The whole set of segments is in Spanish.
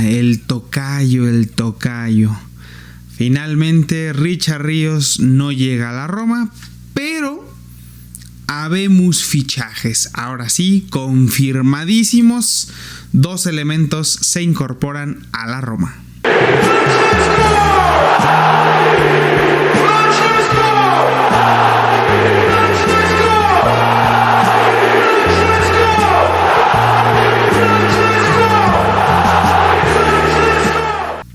El tocayo. Finalmente Richard Ríos no llega a la Roma, pero habemos fichajes. Ahora sí, confirmadísimos. 2 elementos se incorporan a la Roma.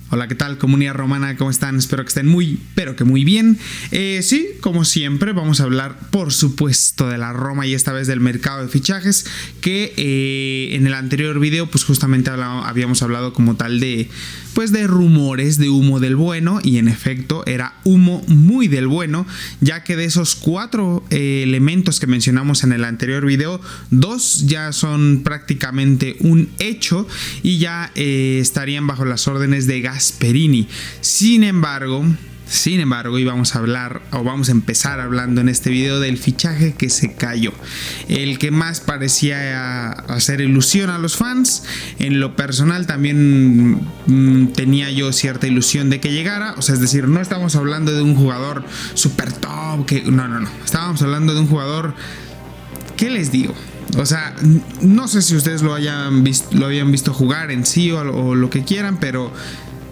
Hola, ¿qué tal, comunidad romana? ¿Cómo están? Espero que estén muy bien. Sí, como siempre, vamos a hablar, por supuesto, de la Roma y esta vez del mercado de fichajes, que en el anterior video, pues justamente habíamos hablado como tal de rumores, de humo del bueno, y en efecto era humo muy del bueno, ya que de esos 4 elementos que mencionamos en el anterior video, 2 ya son prácticamente un hecho y ya estarían bajo las órdenes de Gasperini. Sin embargo, y vamos a empezar hablando en este video del fichaje que se cayó, el que más parecía hacer ilusión a los fans. En lo personal también tenía yo cierta ilusión de que llegara, o sea, es decir, no estamos hablando de un jugador super top, no, estábamos hablando de un jugador, ¿qué les digo? O sea, no sé si ustedes lo habían visto jugar en sí o lo que quieran, pero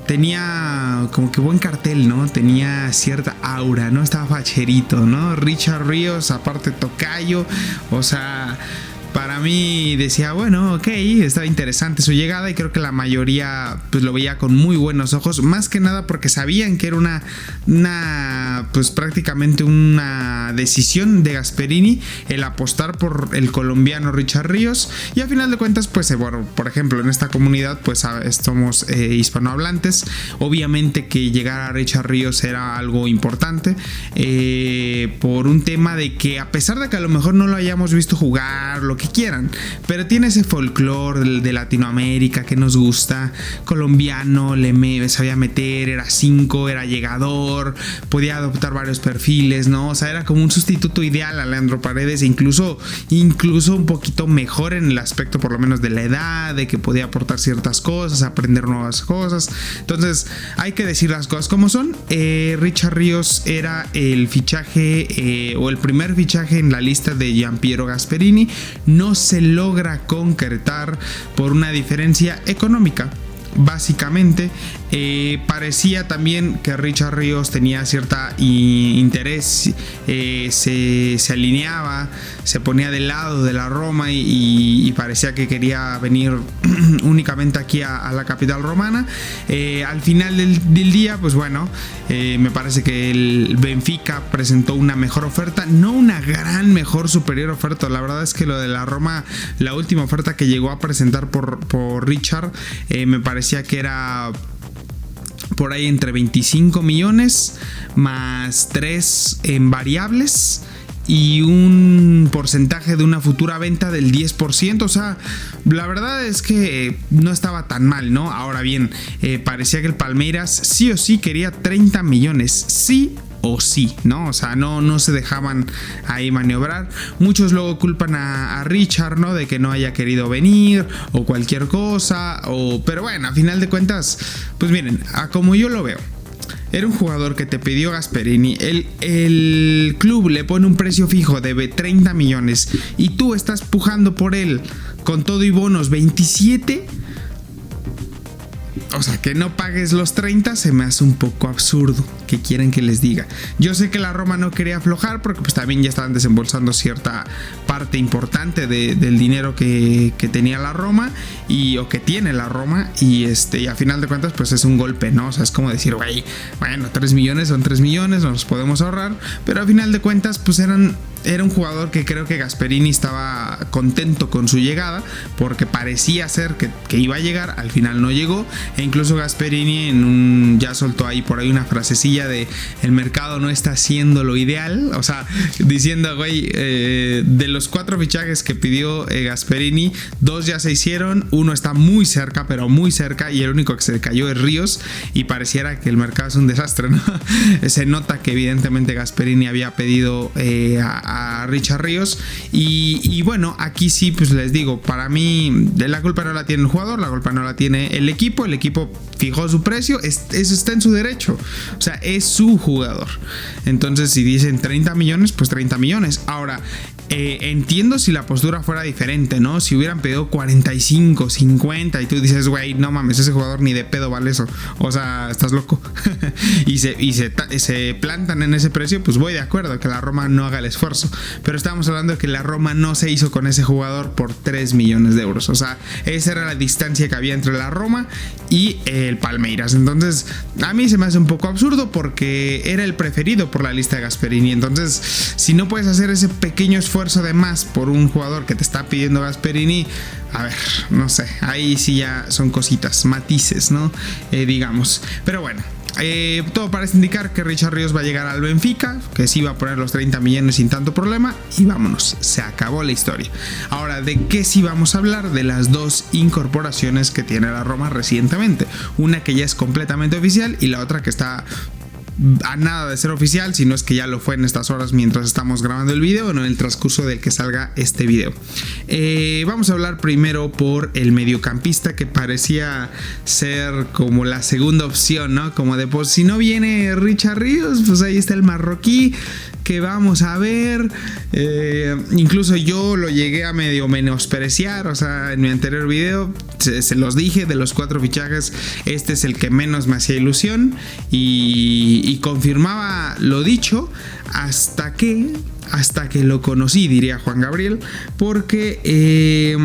tenía como que buen cartel, ¿no? Tenía cierta aura, ¿no? Estaba facherito, ¿no? Richard Ríos, aparte tocayo, o sea, para mí decía, bueno, ok, estaba interesante su llegada y creo que la mayoría pues lo veía con muy buenos ojos, más que nada porque sabían que era una pues prácticamente una decisión de Gasperini el apostar por el colombiano Richard Ríos, y a final de cuentas pues bueno, por ejemplo en esta comunidad pues somos hispanohablantes, obviamente que llegar a Richard Ríos era algo importante por un tema de que a pesar de que a lo mejor no lo hayamos visto jugar, lo que quieran, pero tiene ese folclore de Latinoamérica que nos gusta, colombiano, sabía meter, era 5, era llegador, podía adoptar varios perfiles, ¿no? O sea, era como un sustituto ideal a Leandro Paredes, incluso un poquito mejor en el aspecto por lo menos de la edad, de que podía aportar ciertas cosas, aprender nuevas cosas. Entonces hay que decir las cosas como son. Richard Ríos era el fichaje o el primer fichaje en la lista de Gianpiero Gasperini. No se logra concretar por una diferencia económica. Básicamente parecía también que Richard Ríos tenía cierta interés, se alineaba, se ponía del lado de la Roma y parecía que quería venir únicamente aquí a la capital romana. Al final del día, pues bueno, me parece que el Benfica presentó una mejor oferta, no una mejor superior oferta. La verdad es que lo de la Roma, la última oferta que llegó a presentar por Richard, me parecía que era por ahí entre 25 millones más 3 en variables y un porcentaje de una futura venta del 10%. O sea, la verdad es que no estaba tan mal, ¿no? Ahora bien, parecía que el Palmeiras sí o sí quería 30 millones, sí o sí, ¿no? O sea, no se dejaban ahí maniobrar. Muchos luego culpan a Richard, ¿no? De que no haya querido venir o cualquier cosa, pero bueno, a final de cuentas, pues miren, como yo lo veo, era un jugador que te pidió Gasperini, el club le pone un precio fijo de 30 millones y tú estás pujando por él con todo y bonos 27. O sea, que no pagues los 30 se me hace un poco absurdo. ¿Qué quieren que les diga? Yo sé que la Roma no quería aflojar porque pues también ya estaban desembolsando cierta parte importante del dinero que tenía la Roma o que tiene la Roma, y a final de cuentas pues es un golpe, ¿no? O sea, es como decir, güey, bueno, 3 millones son 3 millones, nos los podemos ahorrar, pero a final de cuentas pues era un jugador que creo que Gasperini estaba contento con su llegada porque parecía ser que iba a llegar, al final no llegó, e incluso Gasperini ya soltó ahí por ahí una frasecilla de el mercado no está haciendo lo ideal, o sea, diciendo, güey, de los los 4 fichajes que pidió Gasperini, 2 ya se hicieron, uno está muy cerca, pero muy cerca, y el único que se cayó es Ríos, y pareciera que el mercado es un desastre, ¿no? Se nota que evidentemente Gasperini había pedido a Richard Ríos, y bueno, aquí sí, pues les digo, para mí la culpa no la tiene el jugador, la culpa no la tiene el equipo fijó su precio, eso está en su derecho, o sea, es su jugador. Entonces, si dicen 30 millones, pues 30 millones. Ahora, entiendo si la postura fuera diferente, ¿no? Si hubieran pedido 45, 50 y tú dices, güey, no mames, ese jugador ni de pedo vale eso, o sea, estás loco. y se plantan en ese precio, pues voy de acuerdo que la Roma no haga el esfuerzo, pero estamos hablando de que la Roma no se hizo con ese jugador por 3 millones de euros, o sea, esa era la distancia que había entre la Roma y el Palmeiras. Entonces, a mí se me hace un poco absurdo porque era el preferido por la lista de Gasperini. Entonces, si no puedes hacer ese pequeño esfuerzo de más por un jugador que te está pidiendo Gasperini, a ver, no sé, ahí sí ya son cositas, matices, ¿no? Digamos. Pero bueno, todo parece indicar que Richard Ríos va a llegar al Benfica, que sí va a poner los 30 millones sin tanto problema, y vámonos, se acabó la historia. Ahora, ¿de qué sí vamos a hablar? De las 2 incorporaciones que tiene la Roma recientemente, una que ya es completamente oficial y la otra que está a nada de ser oficial, si no es que ya lo fue en estas horas mientras estamos grabando el video, o en el transcurso del que salga este video. Vamos a hablar primero por el mediocampista, que parecía ser como la segunda opción, ¿no? Como de, pues si no viene Richard Ríos, pues ahí está el marroquí, que vamos a ver. Incluso yo lo llegué a medio menospreciar, o sea, en mi anterior video se los dije, de los 4 fichajes este es el que menos me hacía ilusión, y confirmaba lo dicho hasta que lo conocí, diría Juan Gabriel, porque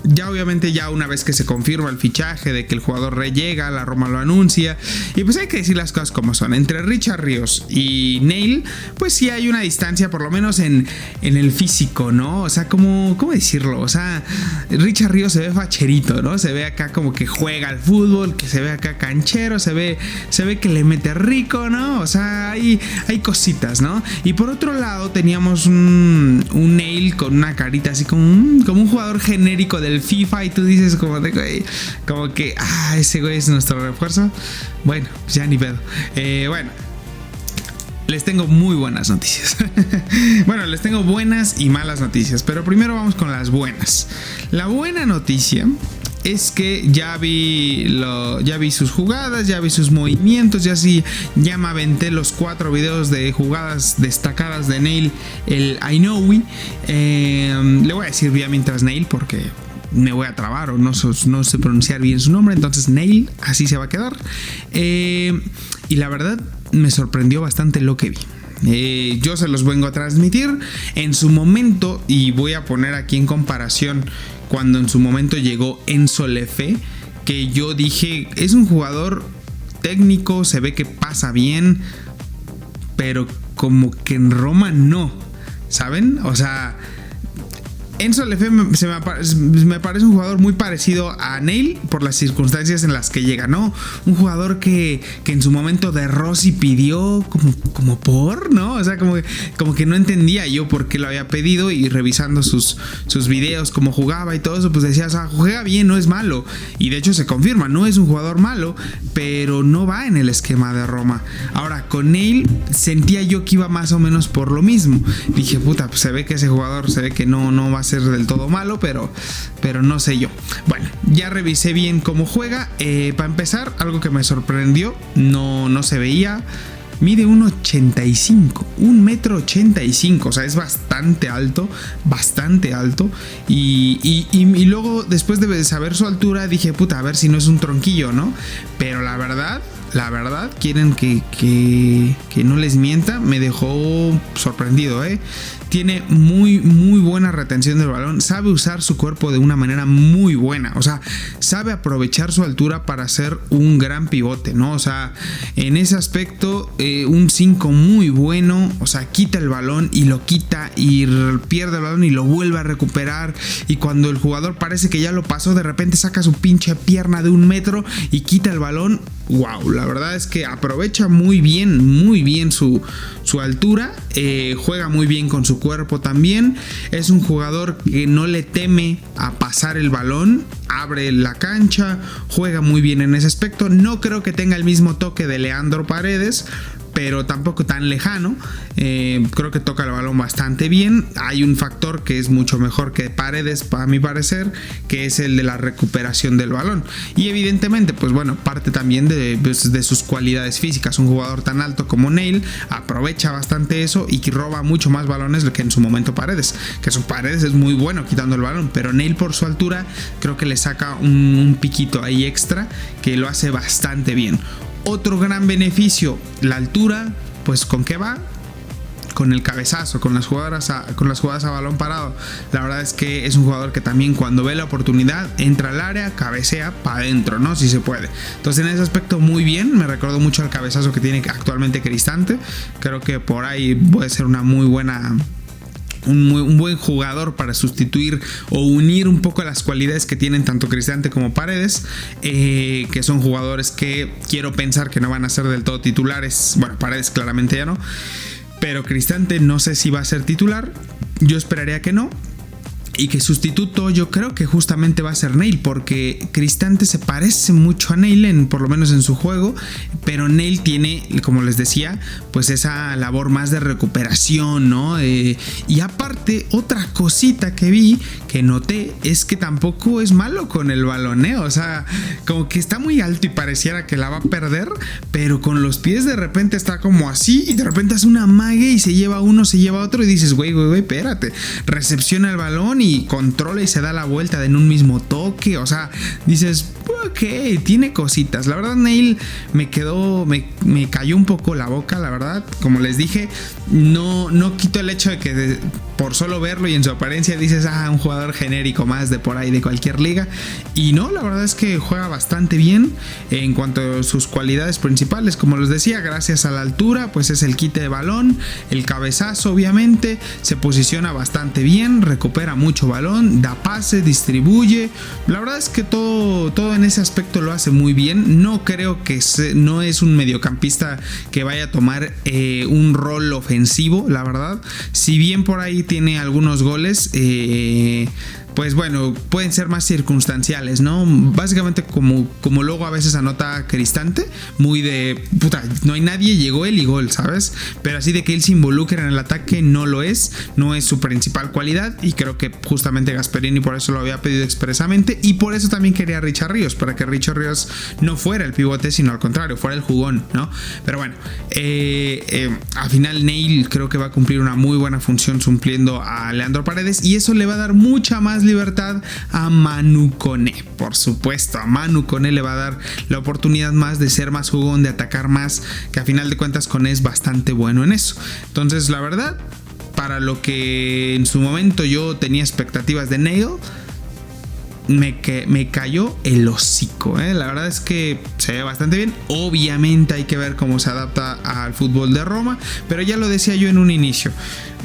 ya obviamente ya una vez que se confirma el fichaje de que el jugador llega, la Roma lo anuncia, y pues hay que decir las cosas como son. Entre Richard Ríos y Neil, pues sí hay una distancia, por lo menos en el físico, ¿no? O sea, ¿cómo decirlo? O sea, Richard Ríos se ve facherito, ¿no? Se ve acá como que juega al fútbol, que se ve acá canchero, se ve que le mete rico, ¿no? O sea, hay cositas, ¿no? Y por otro lado teníamos un Neil con una carita así como un jugador genérico del FIFA, y tú dices como que ese güey es nuestro refuerzo. Bueno, ya ni pedo. Bueno, les tengo muy buenas noticias. Bueno, les tengo buenas y malas noticias, pero primero vamos con las buenas. La buena noticia es que ya vi sus jugadas, ya vi sus movimientos, ya me aventé los 4 videos de jugadas destacadas de Neil, el Ainoui. Le voy a decir bien mientras Neil, porque me voy a trabar o no sé pronunciar bien su nombre, entonces Neil, así se va a quedar. Y la verdad me sorprendió bastante lo que vi. Yo se los vengo a transmitir en su momento, y voy a poner aquí en comparación cuando en su momento llegó Enzo Lefé, que yo dije, es un jugador técnico, se ve que pasa bien, pero como que en Roma no, ¿saben? O sea, Enzo Lefé me parece un jugador muy parecido a Neil por las circunstancias en las que llega, ¿no? Un jugador que en su momento de Rossi pidió como por, ¿no? O sea, como que no entendía yo por qué lo había pedido, y revisando sus videos, cómo jugaba y todo eso, pues decía, o sea, juega bien, no es malo. Y de hecho se confirma, no es un jugador malo, pero no va en el esquema de Roma. Ahora, con Neil sentía yo que iba más o menos por lo mismo. Dije, puta, pues se ve que ese jugador, se ve que no va a ser del todo malo, pero no sé yo. Bueno, ya revisé bien cómo juega. Para empezar, algo que me sorprendió, no se veía. Mide 1.85, 1.85 m, o sea, es bastante alto. Y luego, después de saber su altura, dije, puta, a ver si no es un tronquillo, ¿no? Pero la verdad, quieren que no les mienta, me dejó sorprendido, Tiene muy buena retención del balón, sabe usar su cuerpo de una manera muy buena, o sea, sabe aprovechar su altura para hacer un gran pivote, ¿no? O sea, en ese aspecto, un 5 muy bueno, o sea, quita el balón y lo quita, y pierde el balón y lo vuelve a recuperar, y cuando el jugador parece que ya lo pasó, de repente saca su pinche pierna de 1 metro y quita el balón. wow, la verdad es que aprovecha muy bien su altura, juega muy bien con su cuerpo también, es un jugador que no le teme a pasar el balón, abre la cancha, juega muy bien en ese aspecto. No creo que tenga el mismo toque de Leandro Paredes, pero tampoco tan lejano. Creo que toca el balón bastante bien. Hay un factor que es mucho mejor que Paredes, para mi parecer, que es el de la recuperación del balón. Y evidentemente, pues bueno, parte también de sus cualidades físicas. Un jugador tan alto como Neil aprovecha bastante eso y que roba mucho más balones que en su momento Paredes. Que su Paredes es muy bueno quitando el balón, pero Neil, por su altura, creo que le saca un piquito ahí extra que lo hace bastante bien. Otro gran beneficio, la altura, pues ¿con qué va? Con el cabezazo, con las jugadas a balón parado. La verdad es que es un jugador que también, cuando ve la oportunidad, entra al área, cabecea para adentro, ¿no? Si se puede. Entonces, en ese aspecto, muy bien. Me recuerdo mucho al cabezazo que tiene actualmente Cristante. Creo que por ahí puede ser una muy buena... Un buen jugador para sustituir o unir un poco las cualidades que tienen tanto Cristante como Paredes, que son jugadores que quiero pensar que no van a ser del todo titulares. Bueno, Paredes claramente ya no, pero Cristante no sé si va a ser titular. Yo esperaría que no. Y que sustituto yo creo que justamente va a ser Neil, porque Cristante se parece mucho a Neil, por lo menos en su juego, pero Neil tiene, como les decía, pues esa labor más de recuperación, ¿no? Y aparte, otra cosita que vi, que noté, es que tampoco es malo con el balón, ¿eh? O sea, como que está muy alto y pareciera que la va a perder, pero con los pies de repente está como así, y de repente hace una mague y se lleva uno, se lleva otro, y dices, güey, espérate, recepciona el balón y controla y se da la vuelta en un mismo toque. O sea, dices, ok, tiene cositas. La verdad, Neil me cayó un poco la boca, la verdad. Como les dije, no quito el hecho de que por solo verlo y en su apariencia dices, un jugador genérico más de por ahí de cualquier liga. Y no, la verdad es que juega bastante bien en cuanto a sus cualidades principales. Como les decía, gracias a la altura, pues es el quite de balón, el cabezazo, obviamente, se posiciona bastante bien, recupera mucho balón, da pase, distribuye. La verdad es que todo en ese aspecto lo hace muy bien. No creo que no es un mediocampista que vaya a tomar un rol ofensivo, la verdad. Si bien por ahí tiene algunos goles, pues bueno, pueden ser más circunstanciales, ¿no? Básicamente como luego a veces anota Cristante, muy de puta, no hay nadie, llegó él y gol, ¿sabes? Pero así de que él se involucre en el ataque no lo es, no es su principal cualidad, y creo que justamente Gasperini por eso lo había pedido expresamente, y por eso también quería a Richard Ríos, para que Richard Ríos no fuera el pivote, sino al contrario, fuera el jugón, ¿no? Pero bueno, al final Neil creo que va a cumplir una muy buena función supliendo a Leandro Paredes, y eso le va a dar mucha más libertad a Manu Koné. Por supuesto, a Manu Koné le va a dar la oportunidad más de ser más jugón, de atacar más, que a final de cuentas Koné es bastante bueno en eso. Entonces, la verdad, para lo que en su momento yo tenía expectativas de Neil, me cayó el hocico, ¿eh? La verdad es que se ve bastante bien. Obviamente hay que ver cómo se adapta al fútbol de Roma, pero ya lo decía yo en un inicio.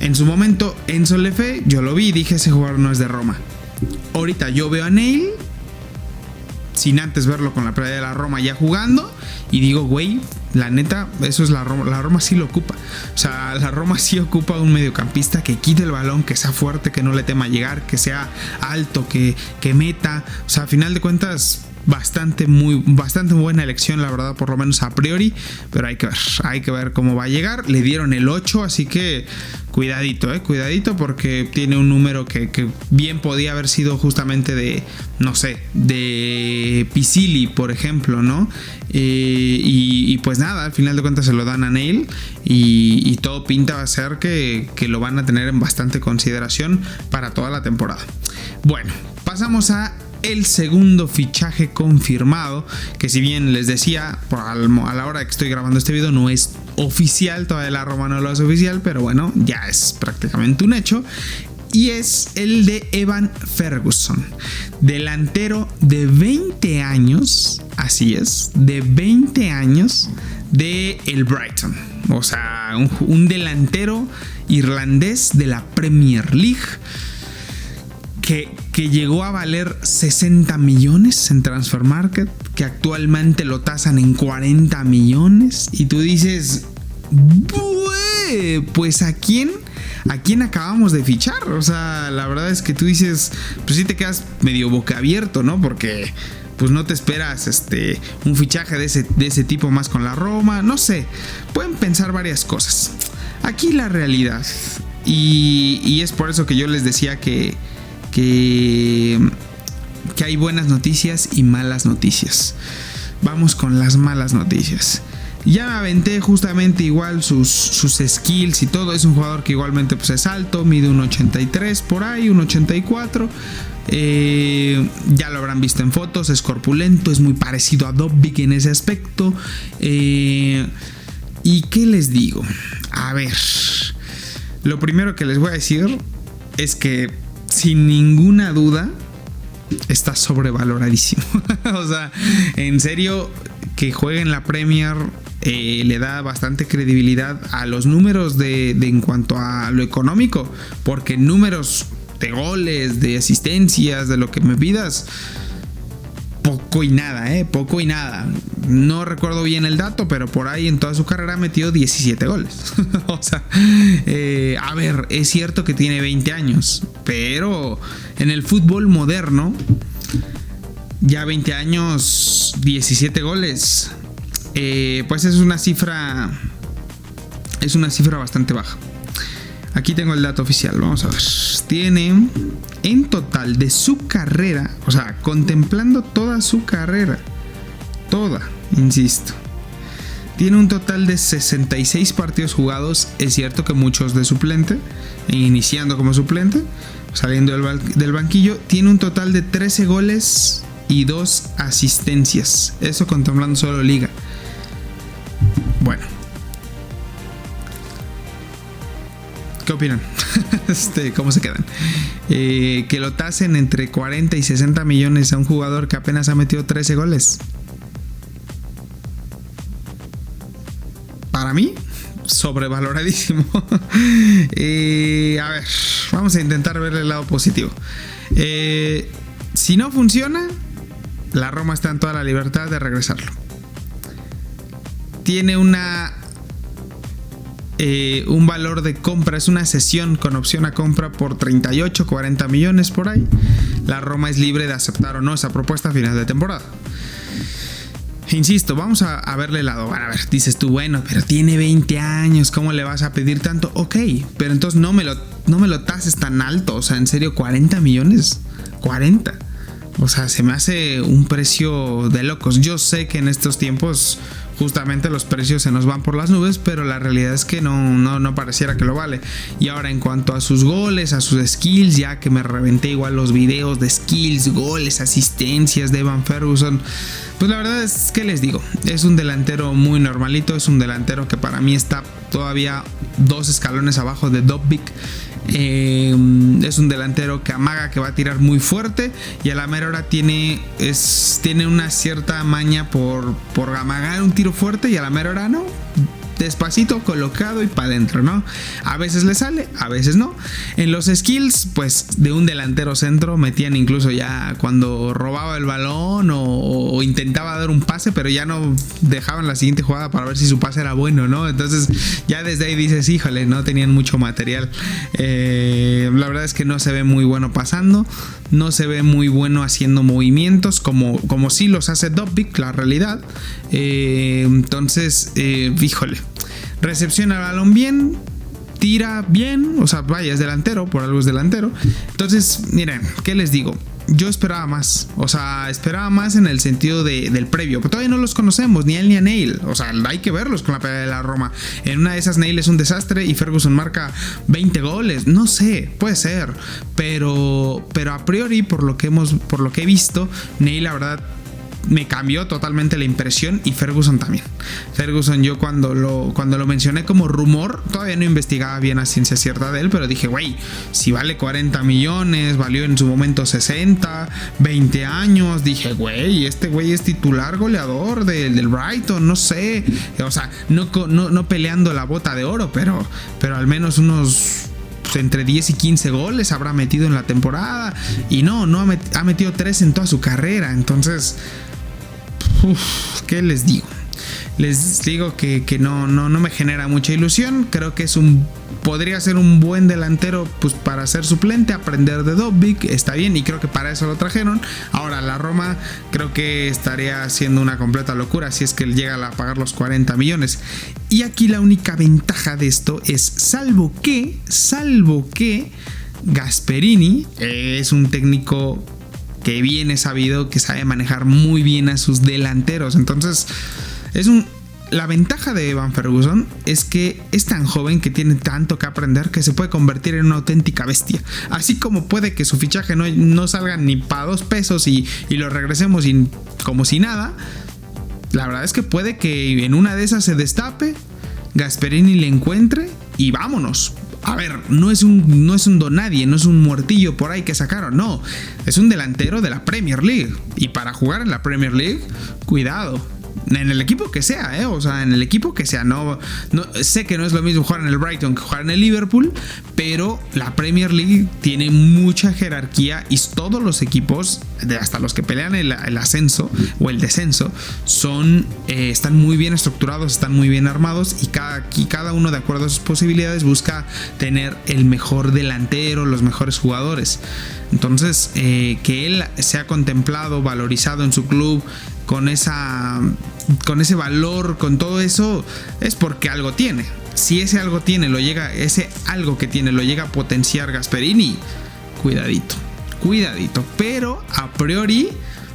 En su momento, Enzo Lefebvre, yo lo vi y dije, ese jugador no es de Roma. Ahorita yo veo a Neil, sin antes verlo con la playa de la Roma ya jugando, y digo, güey, la neta, eso es la Roma. La Roma sí lo ocupa. O sea, la Roma sí ocupa un mediocampista que quite el balón, que sea fuerte, que no le tema llegar, que sea alto, que meta. O sea, a final de cuentas, bastante buena elección, la verdad, por lo menos a priori, pero hay que ver cómo va a llegar. Le dieron el 8, así que cuidadito, porque tiene un número que bien podía haber sido justamente de, no sé, de Pisili, por ejemplo, ¿no? Y pues nada, al final de cuentas se lo dan a Neil, y todo pinta a ser que lo van a tener en bastante consideración para toda la temporada. Bueno, pasamos a el segundo fichaje confirmado, que si bien les decía, a la hora que estoy grabando este video no es oficial, todavía la Roma no lo es oficial, pero bueno, ya es prácticamente un hecho, y es el de Evan Ferguson, delantero de 20 años, así es, de 20 años de el Brighton, o sea, un delantero irlandés de la Premier League, que llegó a valer 60 millones en Transfer Market, que actualmente lo tasan en 40 millones. Y tú dices, pues ¿a quién acabamos de fichar? O sea, la verdad es que tú dices, pues sí te quedas medio boca abierto, ¿no? Porque pues no te esperas un fichaje de ese tipo más con la Roma. No sé, pueden pensar varias cosas. Aquí la realidad, y es por eso que yo les decía que hay buenas noticias y malas noticias. Vamos con las malas noticias. Ya me aventé justamente igual sus skills y todo. Es un jugador que igualmente pues es alto, mide 1.83 por ahí, 1.84. Ya lo habrán visto en fotos, es corpulento, es muy parecido a Dobbik en ese aspecto. ¿Y qué les digo? A ver, lo primero que les voy a decir es que sin ninguna duda está sobrevaloradísimo. O sea, en serio, que juegue en la Premier le da bastante credibilidad a los números de en cuanto a lo económico, porque números de goles, de asistencias, de lo que me pidas, poco y nada. No recuerdo bien el dato, pero por ahí en toda su carrera ha metido 17 goles. O sea, a ver, es cierto que tiene 20 años, pero en el fútbol moderno, ya 20 años, 17 goles, pues es una cifra bastante baja. Aquí tengo el dato oficial, vamos a ver. Tiene en total de su carrera, o sea, contemplando toda su carrera, insisto, tiene un total de 66 partidos jugados. Es cierto que muchos de suplente, iniciando como suplente, saliendo del banquillo. Tiene un total de 13 goles y 2 asistencias. Eso contemplando solo liga. Bueno, ¿qué opinan? ¿Cómo se quedan? Que lo tasen entre 40 y 60 millones a un jugador que apenas ha metido 13 goles. Para mí, sobrevaloradísimo. A ver, vamos a intentar ver el lado positivo. Si no funciona, la Roma está en toda la libertad de regresarlo. Tiene un valor de compra, es una cesión con opción a compra por 38, 40 millones por ahí. La Roma es libre de aceptar o no esa propuesta a final de temporada. Insisto, vamos a verle el lado. Bueno, a ver, dices tú, bueno, pero tiene 20 años, ¿cómo le vas a pedir tanto? Ok, pero entonces no me lo tases tan alto. O sea, en serio, 40 millones, 40. O sea, se me hace un precio de locos. Yo sé que en estos tiempos justamente los precios se nos van por las nubes, pero la realidad es que no pareciera que lo vale. Y ahora, en cuanto a sus goles, a sus skills, ya que me reventé igual los videos de skills, goles, asistencias de Evan Ferguson, pues la verdad es que les digo, es un delantero muy normalito, es un delantero que para mí está todavía 2 escalones abajo de Dobbik. Es un delantero que amaga que va a tirar muy fuerte, y a la mera hora tiene una cierta maña por amagar un tiro fuerte, y a la mera hora no, despacito, colocado y para adentro, ¿no? A veces le sale, a veces no. En los skills, pues de un delantero centro metían incluso ya cuando robaba el balón o intentaba dar un pase, pero ya no dejaban la siguiente jugada para ver si su pase era bueno, ¿no? Entonces ya desde ahí dices, híjole, no tenían mucho material. La verdad es que no se ve muy bueno pasando, no se ve muy bueno haciendo movimientos como sí los hace Dobbik, la realidad. Entonces, híjole, recepciona el balón bien, tira bien, o sea, vaya, es delantero, por algo es delantero. Entonces, miren, ¿qué les digo? Yo esperaba más, o sea, esperaba más en el sentido del previo, pero todavía no los conocemos, ni él ni a Neil, o sea, hay que verlos con la pegada de la Roma. En una de esas Neil es un desastre y Ferguson marca 20 goles, no sé, puede ser, pero a priori, por lo que he visto, Neil, la verdad, me cambió totalmente la impresión, y Ferguson también. Ferguson, yo cuando lo mencioné como rumor, todavía no investigaba bien a ciencia cierta de él, pero dije, güey, si vale 40 millones, valió en su momento 60, 20 años, dije, güey, este güey es titular goleador del Brighton, no sé, o sea, no peleando la bota de oro, pero al menos unos entre 10 y 15 goles habrá metido en la temporada. Y no ha metido 3 en toda su carrera. Entonces, ¿qué les digo? Les digo que no me genera mucha ilusión. Creo que podría ser un buen delantero pues para ser suplente, aprender de Dobbik, está bien, y creo que para eso lo trajeron. Ahora la Roma creo que estaría haciendo una completa locura si es que llega a pagar los 40 millones. Y aquí la única ventaja de esto es, salvo que Gasperini es un técnico que bien es sabido, que sabe manejar muy bien a sus delanteros. Entonces la ventaja de Evan Ferguson es que es tan joven, que tiene tanto que aprender, que se puede convertir en una auténtica bestia. Así como puede que su fichaje no salga ni para 2 pesos y lo regresemos como si nada. La verdad es que puede que en una de esas se destape, Gasperini le encuentre y vámonos. A ver, no es un donadie, no es un muertillo por ahí que sacaron, no. Es un delantero de la Premier League. Y para jugar en la Premier League, cuidado. En el equipo que sea, o sea, en el equipo que sea. No sé que no es lo mismo jugar en el Brighton que jugar en el Liverpool, pero la Premier League tiene mucha jerarquía y todos los equipos, hasta los que pelean el ascenso o el descenso, están muy bien estructurados, están muy bien armados, y cada uno, de acuerdo a sus posibilidades, busca tener el mejor delantero, los mejores jugadores. Entonces, que él sea contemplado, valorizado en su club con ese valor, con todo eso, es porque algo tiene. Si ese algo que tiene lo llega a potenciar Gasperini, cuidadito. Pero a priori,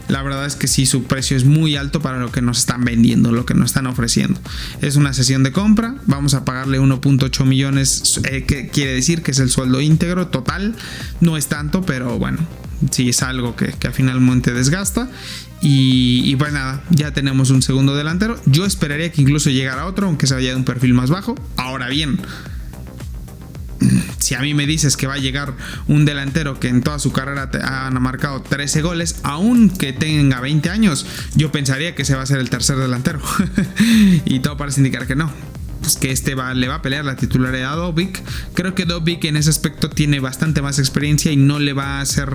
la verdad es que sí, su precio es muy alto para lo que nos están vendiendo, lo que nos están ofreciendo. Es una sesión de compra, vamos a pagarle 1.8 millones, que quiere decir que es el sueldo íntegro total. No es tanto, pero bueno, sí es algo que finalmente desgasta. Y pues nada, ya tenemos un segundo delantero. Yo esperaría que incluso llegara otro, aunque se vaya de un perfil más bajo. Ahora bien, si a mí me dices que va a llegar un delantero que en toda su carrera ha marcado 13 goles, aunque tenga 20 años, yo pensaría que ese va a ser el tercer delantero. Y todo parece indicar que no. Pues que le va a pelear la titularidad a Dobbik. Creo que Dobbik en ese aspecto tiene bastante más experiencia y no le va a hacer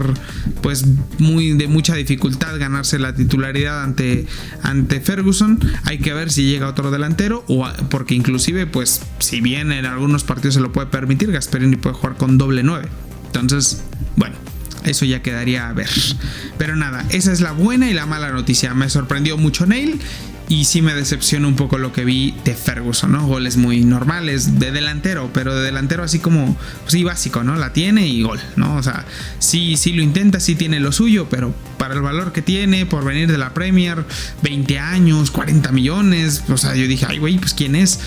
pues de mucha dificultad ganarse la titularidad ante Ferguson. Hay que ver si llega otro delantero, porque inclusive pues si bien en algunos partidos se lo puede permitir, Gasperini puede jugar con doble 9. Entonces, bueno, eso ya quedaría a ver. Pero nada, esa es la buena y la mala noticia. Me sorprendió mucho Neil. Y sí me decepciona un poco lo que vi de Ferguson, ¿no? Goles muy normales de delantero, pero de delantero así como, pues sí, básico, ¿no? La tiene y gol, ¿no? O sea, sí lo intenta, sí tiene lo suyo, pero para el valor que tiene, por venir de la Premier, 20 años, 40 millones, o sea, yo dije, ay, güey, pues ¿quién es?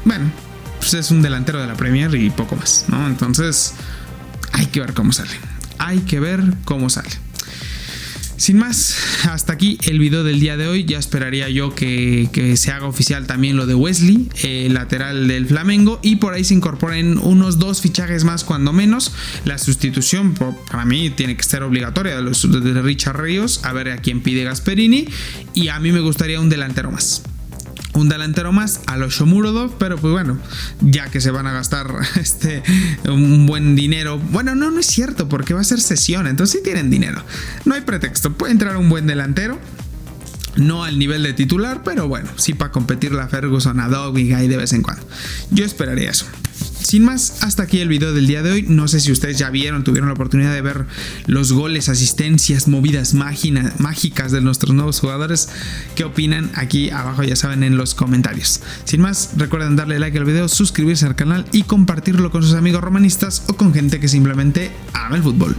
Bueno, pues es un delantero de la Premier y poco más, ¿no? Entonces, hay que ver cómo sale. Sin más, hasta aquí el video del día de hoy. Ya esperaría yo que se haga oficial también lo de Wesley, lateral del Flamengo, y por ahí se incorporen unos 2 fichajes más cuando menos. La sustitución para mí tiene que ser obligatoria de Richard Ríos, a ver a quién pide Gasperini, y a mí me gustaría un delantero más. A los Shomurodov, pero pues bueno, ya que se van a gastar un buen dinero. Bueno, no es cierto, porque va a ser cesión, entonces sí tienen dinero. No hay pretexto, puede entrar un buen delantero. No al nivel de titular, pero bueno, sí para competir la Ferguson a Dobbik ahí de vez en cuando. Yo esperaría eso. Sin más, hasta aquí el video del día de hoy. No sé si ustedes ya tuvieron la oportunidad de ver los goles, asistencias, movidas mágicas de nuestros nuevos jugadores. ¿Qué opinan? Aquí abajo ya saben en los comentarios. Sin más, recuerden darle like al video, suscribirse al canal y compartirlo con sus amigos romanistas o con gente que simplemente ama el fútbol.